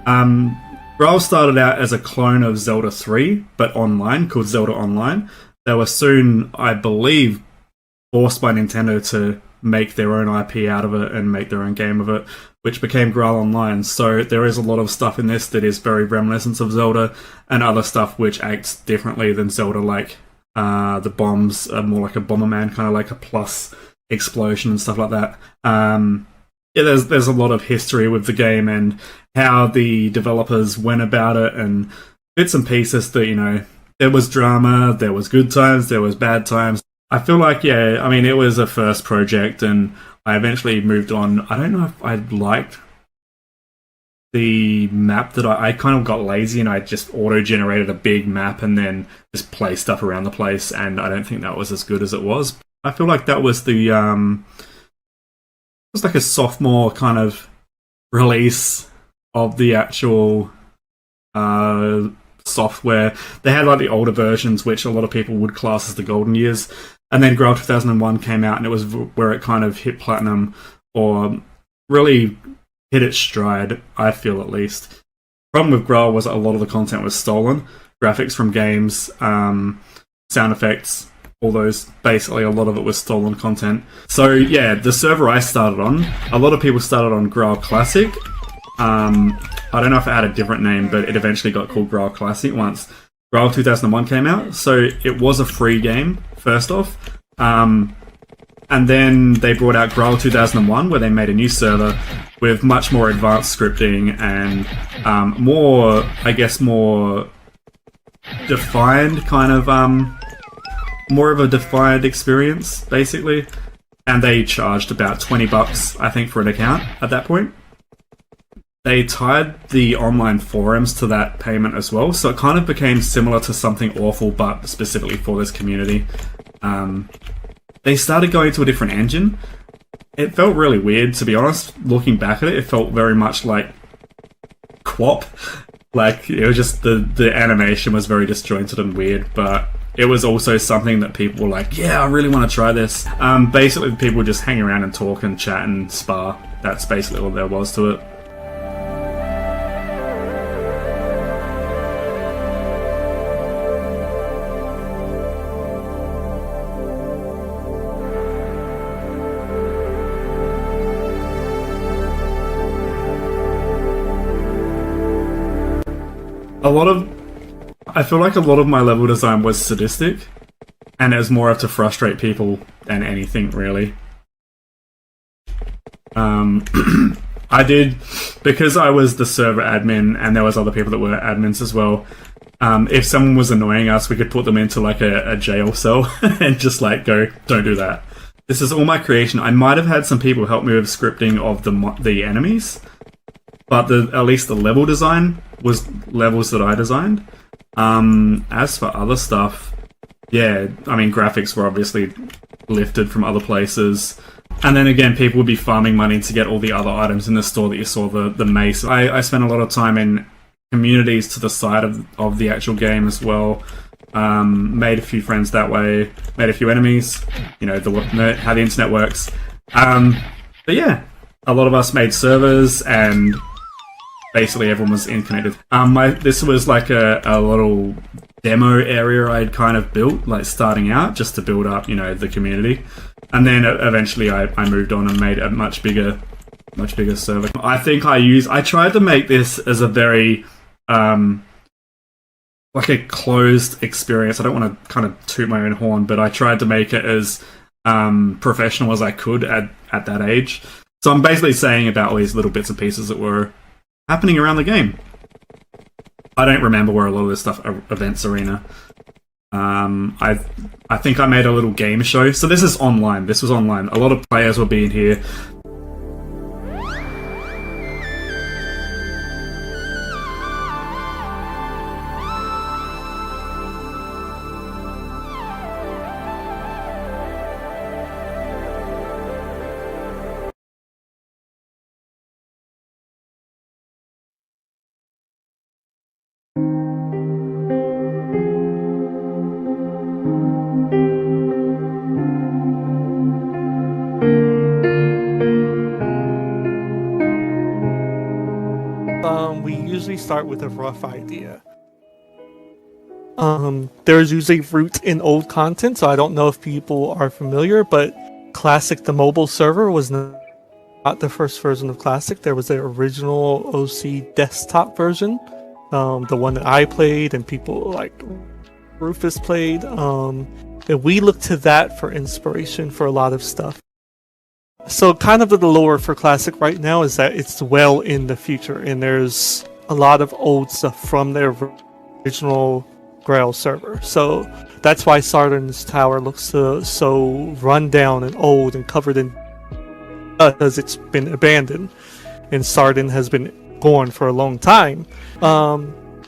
Graal started out as a clone of Zelda 3, but online, called Zelda Online. They were soon, I believe, forced by Nintendo to make their own IP out of it and make their own game of it, which became Graal Online. So there is a lot of stuff in this that is very reminiscent of Zelda, and other stuff which acts differently than Zelda, like the bombs are more like a Bomberman, kind of like a plus explosion and stuff like that. Yeah, there's a lot of history with the game and how the developers went about it, and bits and pieces that, you know, there was drama, there was good times, there was bad times. I feel like, yeah, I mean, it was a first project, and I eventually moved on. I don't know if I liked the map that I kind of got lazy, and I just auto-generated a big map and then just play stuff around the place, and I don't think that was as good as it was. I feel like that was the it was like a sophomore kind of release of the actual software. They had like the older versions, which a lot of people would class as the golden years, and then Graal 2001 came out, and it was where it kind of hit platinum, or really hit its stride, I feel, at least. Problem with Graal was a lot of the content was stolen. Graphics from games, sound effects, all those, basically a lot of it was stolen content. So yeah, the server I started on, a lot of people started on Graal Classic. I don't know if it had a different name, but it eventually got called Graal Classic once Graal 2001 came out. So it was a free game, first off. And then they brought out Graal 2001, where they made a new server with much more advanced scripting and more, I guess, more defined kind of, more of a defined experience, basically. And they charged about $20, I think, for an account at that point. They tied the online forums to that payment as well, so it kind of became similar to Something Awful, but specifically for this community. They started going to a different engine. It felt really weird, to be honest. Looking back at it, it felt very much like QWOP. Like, it was just, the animation was very disjointed and weird, but it was also something that people were like, yeah, I really want to try this. Basically, people would just hang around and talk and chat and spar. That's basically all there was to it. I feel like a lot of my level design was sadistic, and it was more to frustrate people than anything, really. I did, because I was the server admin, and there was other people that were admins as well. If someone was annoying us, we could put them into like a jail cell and just like go, don't do that. This is all my creation. I might have had some people help me with scripting of the enemies, but at least the level design was levels that I designed. As for other stuff, yeah, I mean, graphics were obviously lifted from other places. And then again, people would be farming money to get all the other items in the store that you saw, the mace. I spent a lot of time in communities to the side of the actual game as well. Made a few friends that way, made a few enemies, you know, how the internet works. But yeah, a lot of us made servers, and basically everyone was interconnected. This was like a little demo area I'd kind of built, like starting out, just to build up, you know, the community. And then eventually I moved on and made a much bigger server. I think I tried to make this as a very, like a closed experience. I don't want to kind of toot my own horn, but I tried to make it as professional as I could at that age. So I'm basically saying about all these little bits and pieces that were happening around the game. I don't remember where a lot of this stuff events arena. I think I made a little game show. So this is online. This was online. A lot of players were being here. start with a rough idea. There's usually roots in old content, so I don't know if people are familiar, but Classic, the mobile server, was not the first version of Classic. There was the original OC desktop version, the one that I played and people like Rufus played. And we looked to that for inspiration for a lot of stuff. So kind of the lore for Classic right now is that it's well in the future, and there's a lot of old stuff from their original Graal server. So that's why Sardin's tower looks so run down and old and covered in because it's been abandoned, and Sardin has been gone for a long time.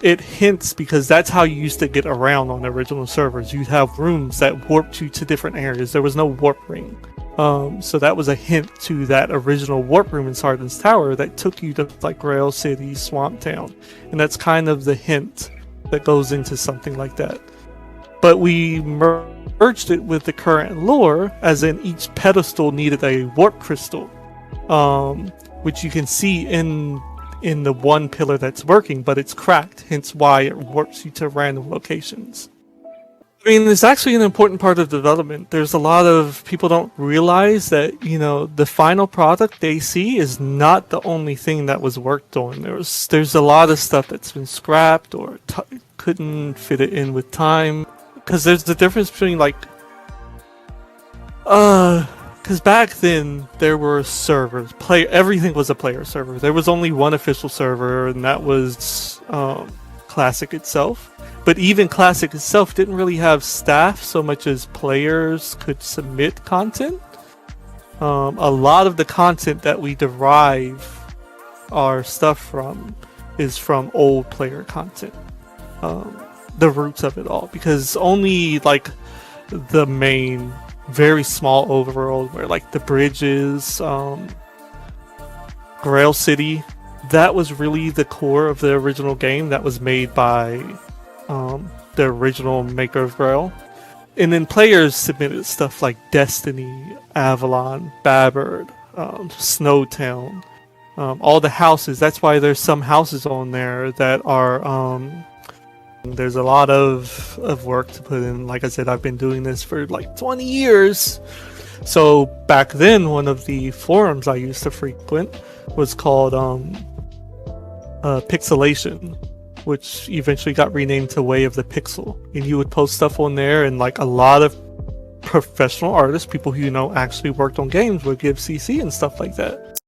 It hints because that's how you used to get around on the original servers. You'd have rooms that warped you to different areas. There was no warp ring. So that was a hint to that original warp room in Sardin's Tower that took you to like Graal City, Swamp Town. And that's kind of the hint that goes into something like that. But we merged it with the current lore, as in each pedestal needed a warp crystal, which you can see in the one pillar that's working, but it's cracked, hence why it warps you to random locations. I mean, it's actually an important part of development. There's a lot of people don't realize that, you know, the final product they see is not the only thing that was worked on. There's a lot of stuff that's been scrapped or couldn't fit it in with time. Because there's the difference between, like, because back then there were servers. Everything was a player server. There was only one official server, and that was Classic itself. But even Classic itself didn't really have staff so much as players could submit content. A lot of the content that we derive our stuff from is from old player content. The roots of it all, because only like the main very small overworld where like the bridges, Graal City, that was really the core of the original game that was made by the original maker of Graal. And then players submitted stuff like Destiny, Avalon, Babbard, Snowtown, all the houses. That's why there's some houses on there that are there's a lot of work to put in. Like I said, I've been doing this for like 20 years. So back then, one of the forums I used to frequent was called Pixelation, which eventually got renamed to Way of the Pixel. And you would post stuff on there, and like a lot of professional artists, people who, you know, actually worked on games, would give CC and stuff like that.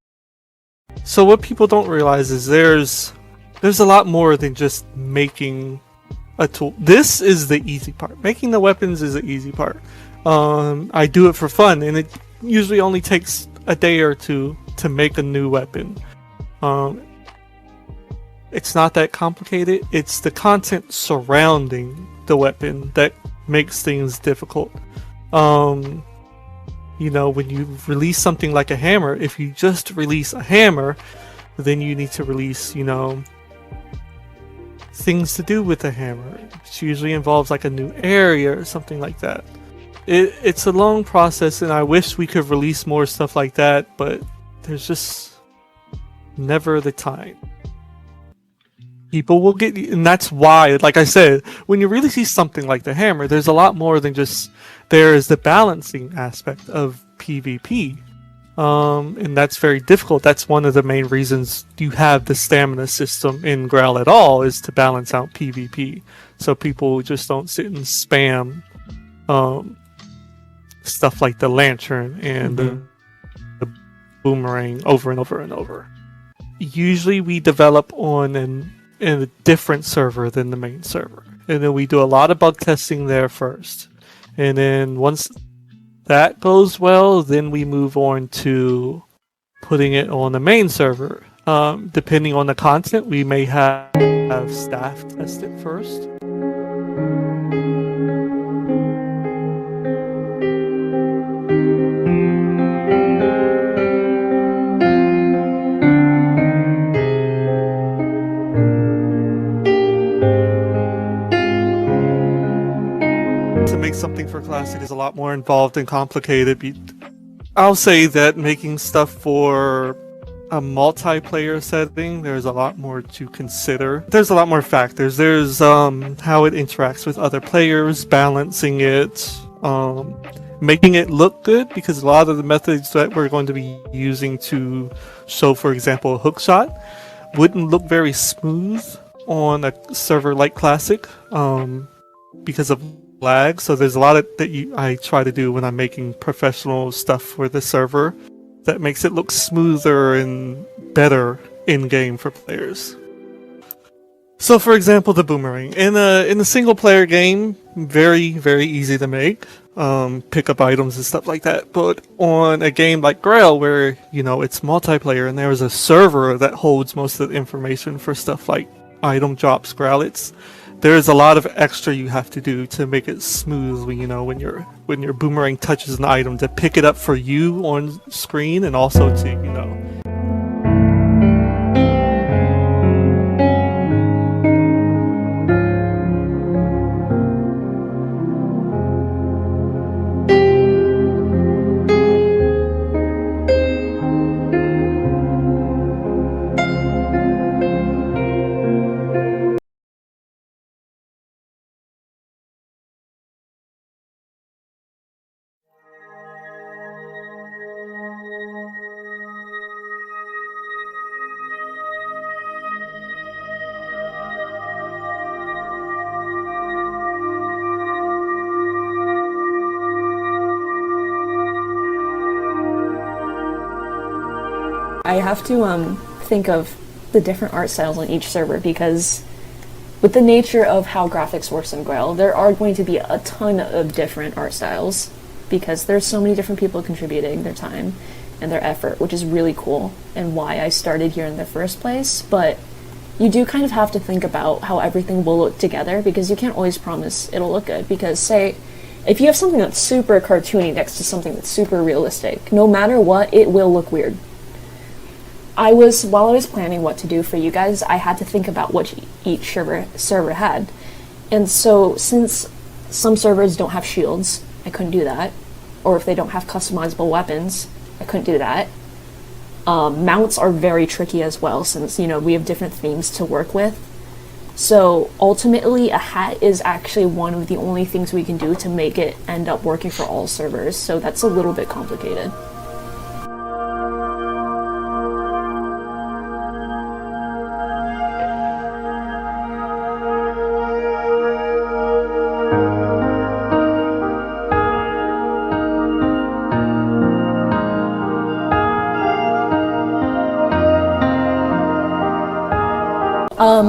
So what people don't realize is there's a lot more than just making a tool. This is the easy part. Making the weapons is the easy part. I do it for fun, and it usually only takes a day or two to make a new weapon. It's not that complicated. It's the content surrounding the weapon that makes things difficult. You know, when you release something like a hammer, if you just release a hammer, then you need to release, you know, things to do with the hammer, which usually involves like a new area or something like that. It's a long process, and I wish we could release more stuff like that, but there's just never the time. People will get, and that's why, like I said, when you really see something like the hammer, there's a lot more than just, there is the balancing aspect of PvP. And that's very difficult. That's one of the main reasons you have the stamina system in Graal at all, is to balance out PvP. So people just don't sit and spam stuff like the lantern and the boomerang over and over and over. Usually we develop on in a different server than the main server. And then we do a lot of bug testing there first. And then once that goes well, then we move on to putting it on the main server. Depending on the content, we may have staff test it first. To make something for Classic is a lot more involved and complicated. I'll say that making stuff for a multiplayer setting, there's a lot more to consider. There's a lot more factors. There's how it interacts with other players, balancing it, making it look good, because a lot of the methods that we're going to be using to show, for example, a hook shot wouldn't look very smooth on a server like Classic because of lag. So there's a lot of that I try to do when I'm making professional stuff for the server that makes it look smoother and better in game for players. So, for example, the boomerang in a single player game, very easy to make, pick up items and stuff like that. But on a game like Graal, where it's multiplayer and there's a server that holds most of the information for stuff like item drops, growlits, there's a lot of extra you have to do to make it smooth. When your boomerang touches an item, to pick it up for you on screen, and also to I have to think of the different art styles on each server, because with the nature of how graphics works in Graal, there are going to be a ton of different art styles, because there's so many different people contributing their time and their effort, which is really cool and why I started here in the first place. But you do kind of have to think about how everything will look together, because you can't always promise it'll look good. Because say, if you have something that's super cartoony next to something that's super realistic, no matter what, it will look weird. While I was planning what to do for you guys, I had to think about what each server had. And so, since some servers don't have shields, I couldn't do that. Or if they don't have customizable weapons, I couldn't do that. Mounts are very tricky as well, since, we have different themes to work with. So, ultimately, a hat is actually one of the only things we can do to make it end up working for all servers, so that's a little bit complicated.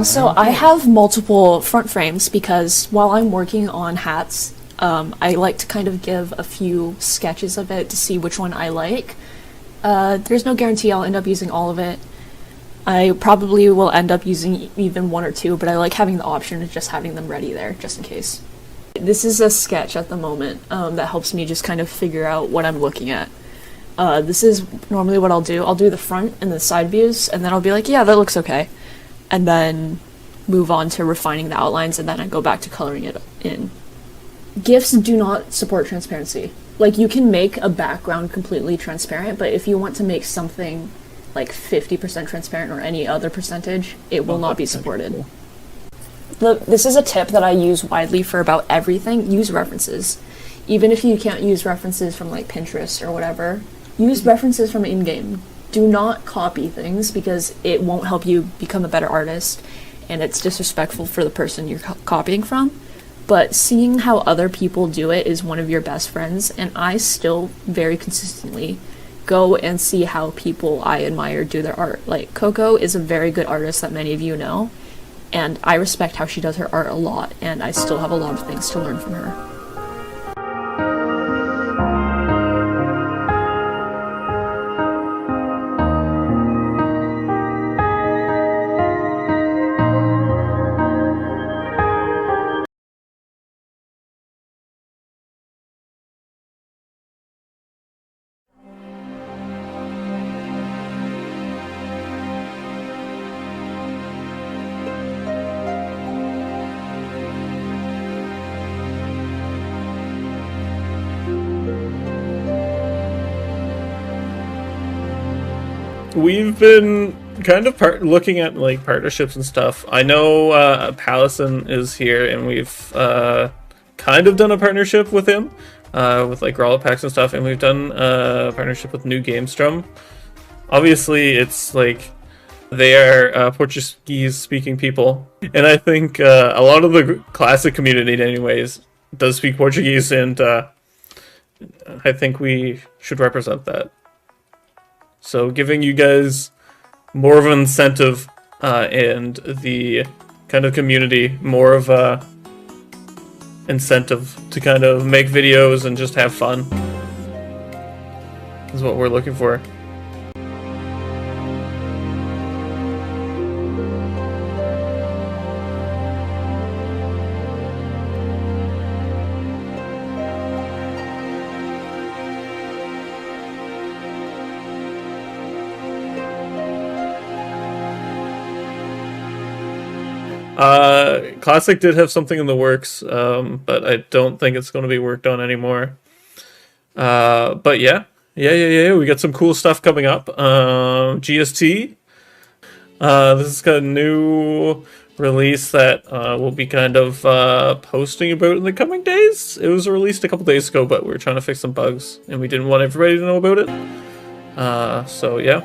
So I have multiple front frames, because while I'm working on hats, I like to kind of give a few sketches of it to see which one I like. There's no guarantee I'll end up using all of it. I probably will end up using even one or two, but I like having the option of just having them ready there, just in case. This is a sketch at the moment that helps me just kind of figure out what I'm looking at. This is normally what I'll do. I'll do the front and the side views, and then I'll be like, yeah, that looks okay. And then move on to refining the outlines, and then I go back to coloring it in. GIFs do not support transparency. Like, you can make a background completely transparent, but if you want to make something like 50% transparent or any other percentage, it will not be supported. This is a tip that I use widely for about everything. Use references. Even if you can't use references from like Pinterest or whatever, use references from in-game. Do not copy things, because it won't help you become a better artist, and it's disrespectful for the person you're copying from. But seeing how other people do it is one of your best friends, and I still very consistently go and see how people I admire do their art. Like, Coco is a very good artist that many of you know, and I respect how she does her art a lot, and I still have a lot of things to learn from her. we've been kind of looking at like partnerships and stuff. I know Pallison is here, and we've kind of done a partnership with him with like Graal packs and stuff, and we've done a partnership with New Gamestrom. Obviously, it's like they are Portuguese-speaking people, and I think a lot of the classic community, anyways, does speak Portuguese, and I think we should represent that. So giving you guys more of an incentive and the kind of community more of a incentive to kind of make videos and just have fun is what we're looking for. Classic did have something in the works, but I don't think it's going to be worked on anymore. But yeah, we got some cool stuff coming up. GST. This is kind of new release that we'll be kind of posting about in the coming days. It was released a couple days ago, but we were trying to fix some bugs, and we didn't want everybody to know about it. So yeah.